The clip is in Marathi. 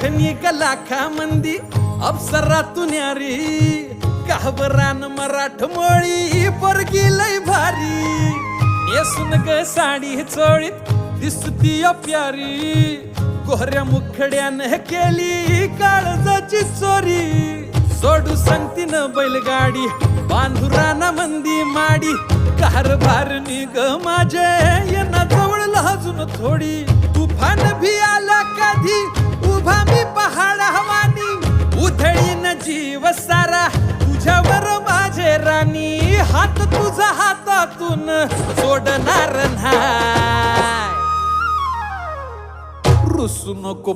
देखणी लाखा मंदी अप्सरातून यारी काहबरान मराठमोळी पोरगी लय भारी नेसून ग साडी चोळीत दिसती प्यारी कोहऱ्या मुखड्यानं केली काळजाची चोरी सोडू सांगतीन बैलगाडी बांधुराना मंदी माडी कारभार निग माझे येना जवळ लाजून थोडी तुफान भी आला कधी उभा मी पहाड हवानी उधळीन जीव सारा तुझ्यावर माझे राणी हात तुझा हातातून सोडणार नाही रुसू नको